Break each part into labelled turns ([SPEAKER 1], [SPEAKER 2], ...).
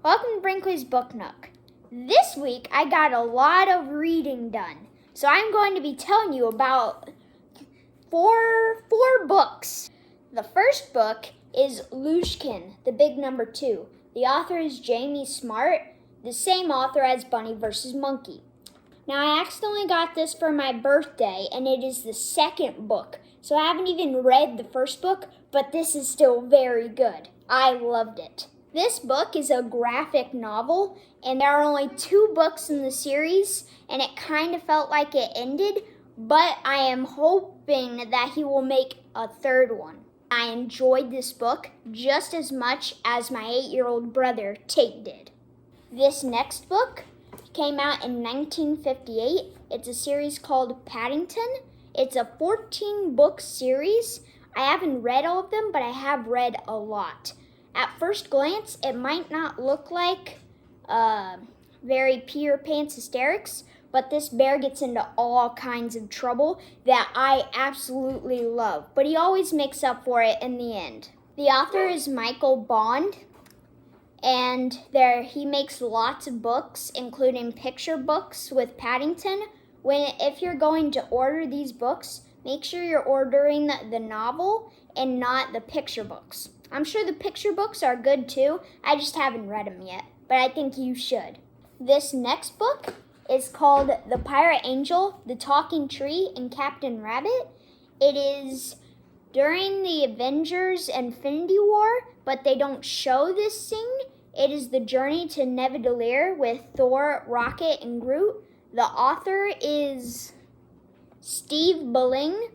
[SPEAKER 1] Welcome to Brinkley's Book Nook. This week I got a lot of reading done, so I'm going to be telling you about four books. The first book is Looshkin, the Big Number 2. The author is Jamie Smart, the same author as Bunny vs. Monkey. Now I accidentally got this for my birthday, and it is the second book, so I haven't even read the first book, but this is still very good. I loved it. This book is a graphic novel, and there are only 2 books in the series, and it kind of felt like it ended, but I am hoping that he will make a third one. I enjoyed this book just as much as my 8-year-old brother, Tate, did. This next book came out in 1958. It's a series called Paddington. It's a 14-book series. I haven't read all of them, but I have read a lot. At first glance, it might not look like very Peter Pan's hysterics, but this bear gets into all kinds of trouble that I absolutely love. But he always makes up for it in the end. The author is Michael Bond, and he makes lots of books, including picture books with Paddington. If you're going to order these books, make sure you're ordering the novel and not the picture books. I'm sure the picture books are good too. I just haven't read them yet, but I think you should. This next book is called The Pirate Angel, The Talking Tree, and Captain Rabbit. It is during the Avengers Infinity War, but they don't show this scene. It is the journey to Neverdalir with Thor, Rocket, and Groot. The author is Steve Billing.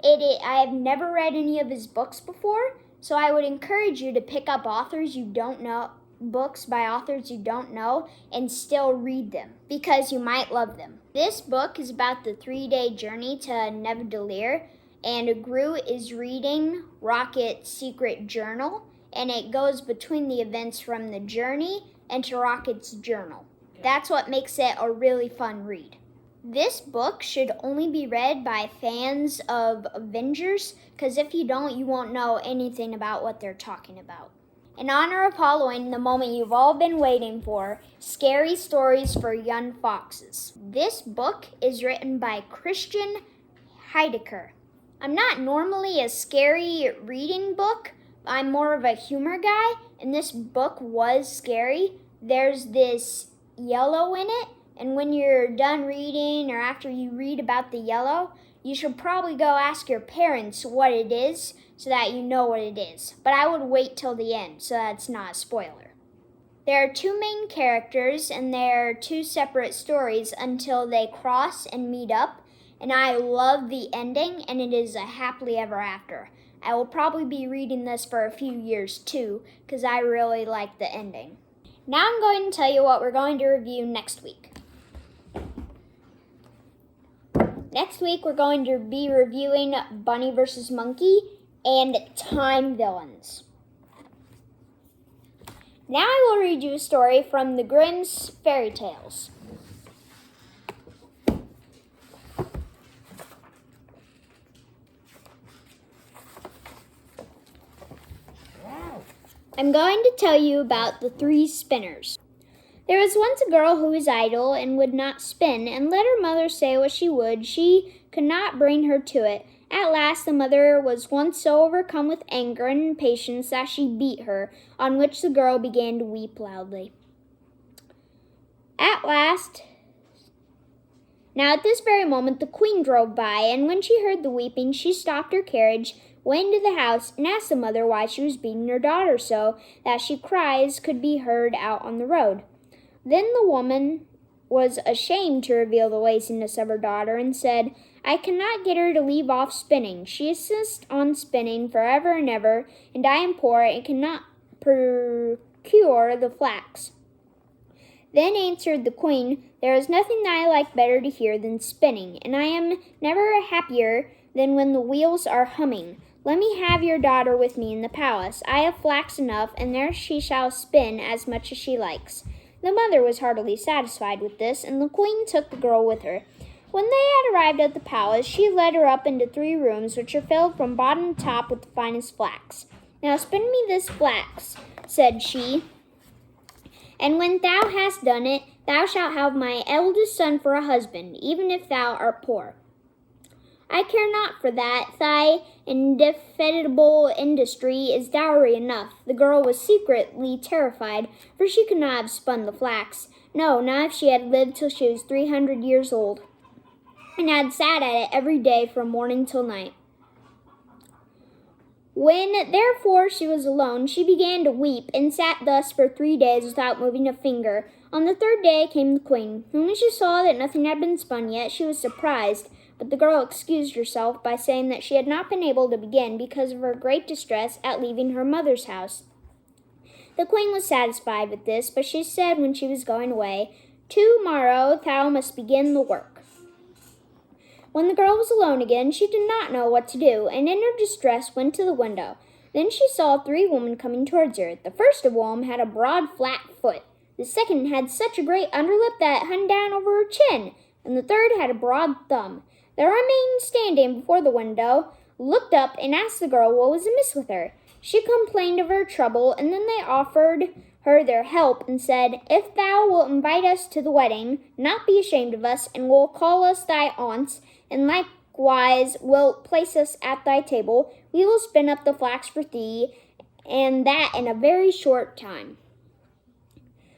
[SPEAKER 1] I have never read any of his books before, so I would encourage you to pick up books by authors you don't know, and still read them, because you might love them. This book is about the 3-day journey to Neverdalir, and Groot is reading Rocket's secret journal, and it goes between the events from the journey and to Rocket's journal. That's what makes it a really fun read. This book should only be read by fans of Avengers, because if you don't, you won't know anything about what they're talking about. In honor of Halloween, the moment you've all been waiting for, Scary Stories for Young Foxes. This book is written by Christian Heidecker. I'm not normally a scary reading book. I'm more of a humor guy, and this book was scary. There's this yellow in it, and when you're done reading or after you read about the yellow, you should probably go ask your parents what it is so that you know what it is. But I would wait till the end so that's not a spoiler. There are 2 main characters, and there are 2 separate stories until they cross and meet up, and I love the ending, and it is a happily ever after. I will probably be reading this for a few years too, because I really like the ending. Now I'm going to tell you what we're going to review next week. Next week we're going to be reviewing Bunny vs. Monkey and Time Villains. Now I will read you a story from the Grimm's Fairy Tales. I'm going to tell you about the 3 spinners. There was once a girl who was idle and would not spin, and let her mother say what she would, she could not bring her to it. At last the mother was once so overcome with anger and impatience that she beat her, on which the girl began to weep loudly. Now at this very moment the queen drove by, and when she heard the weeping, she stopped her carriage, went into the house, and asked the mother why she was beating her daughter so that she cries could be heard out on the road. Then the woman was ashamed to reveal the laziness of her daughter and said, I cannot get her to leave off spinning. She insists on spinning forever and ever, and I am poor and cannot procure the flax. Then answered the queen, There is nothing that I like better to hear than spinning, and I am never happier than when the wheels are humming. Let me have your daughter with me in the palace. I have flax enough, and there she shall spin as much as she likes. The mother was heartily satisfied with this, and the queen took the girl with her. When they had arrived at the palace, she led her up into 3 rooms, which are filled from bottom to top with the finest flax. Now spin me this flax, said she, And when thou hast done it, thou shalt have my eldest son for a husband, even if thou art poor. I care not for that. Thy indefatigable industry is dowry enough. The girl was secretly terrified, for she could not have spun the flax. No, not if she had lived till she was 300 years old, and had sat at it every day from morning till night. When, therefore, she was alone, she began to weep, and sat thus for 3 days without moving a finger. On the third day came the queen. When she saw that nothing had been spun yet, she was surprised. But the girl excused herself by saying that she had not been able to begin because of her great distress at leaving her mother's house. The queen was satisfied with this, but she said when she was going away, "To-morrow thou must begin the work." When the girl was alone again, she did not know what to do, and in her distress went to the window. Then she saw 3 women coming towards her. The first of whom had a broad, flat foot. The second had such a great underlip that it hung down over her chin, and the third had a broad thumb. They remained standing before the window, looked up, and asked the girl what was amiss with her. She complained of her trouble, and then they offered her their help, and said, "If thou wilt invite us to the wedding, not be ashamed of us, and wilt call us thy aunts, and likewise wilt place us at thy table, we will spin up the flax for thee, and that in a very short time."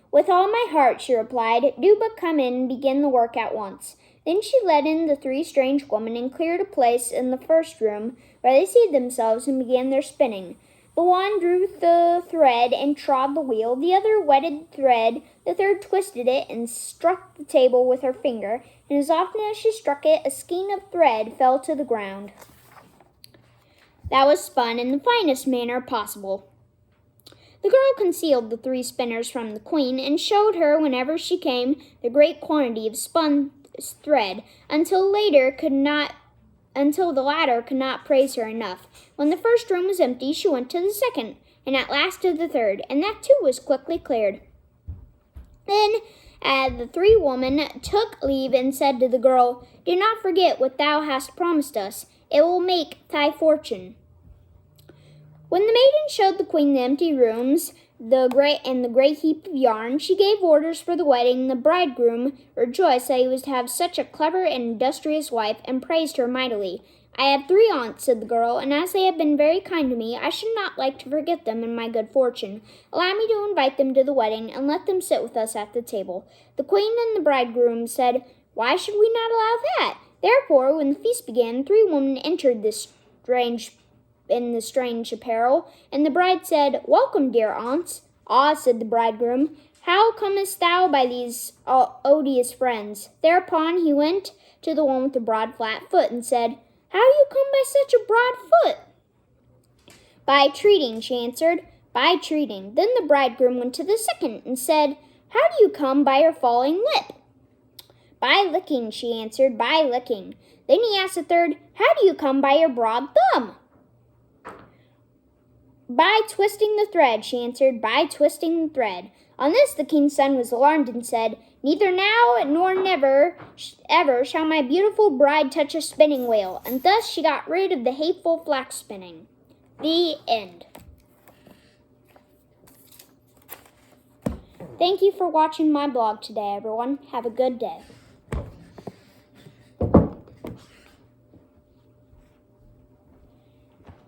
[SPEAKER 1] "With all my heart," she replied. "Do but come in and begin the work at once." Then she led in the 3 strange women and cleared a place in the first room, where they seated themselves and began their spinning. The one drew the thread and trod the wheel, the other wetted the thread, the third twisted it and struck the table with her finger, and as often as she struck it, a skein of thread fell to the ground. That was spun in the finest manner possible. The girl concealed the 3 spinners from the queen, and showed her, whenever she came, the great quantity of spun thread, until the latter could not praise her enough. When the first room was empty, she went to the second, and at last to the third, and that too was quickly cleared. Then the 3 women took leave and said to the girl, "Do not forget what thou hast promised us. It will make thy fortune." When the maiden showed the queen the empty rooms, the great heap of yarn, she gave orders for the wedding. The bridegroom rejoiced that he was to have such a clever and industrious wife, and praised her mightily. "I have 3 aunts," said the girl, "and as they have been very kind to me, I should not like to forget them in my good fortune. Allow me to invite them to the wedding, and let them sit with us at the table." The queen and the bridegroom said, "Why should we not allow that?" Therefore, when the feast began, 3 women entered in the strange apparel, and the bride said, "Welcome, dear aunts." "Ah," said the bridegroom, "how comest thou by these odious friends?" Thereupon he went to the one with the broad, flat foot, and said, "How do you come by such a broad foot?" "By treating," she answered, "by treating." Then the bridegroom went to the second, and said, "How do you come by your falling lip?" "By licking," she answered, "by licking." Then he asked the third, "How do you come by your broad thumb?" "By twisting the thread," she answered, "by twisting the thread." On this the king's son was alarmed and said, "Neither now nor never ever shall my beautiful bride touch a spinning wheel." And thus she got rid of the hateful flax spinning. The end. Thank you for watching my blog today, everyone. Have a good day.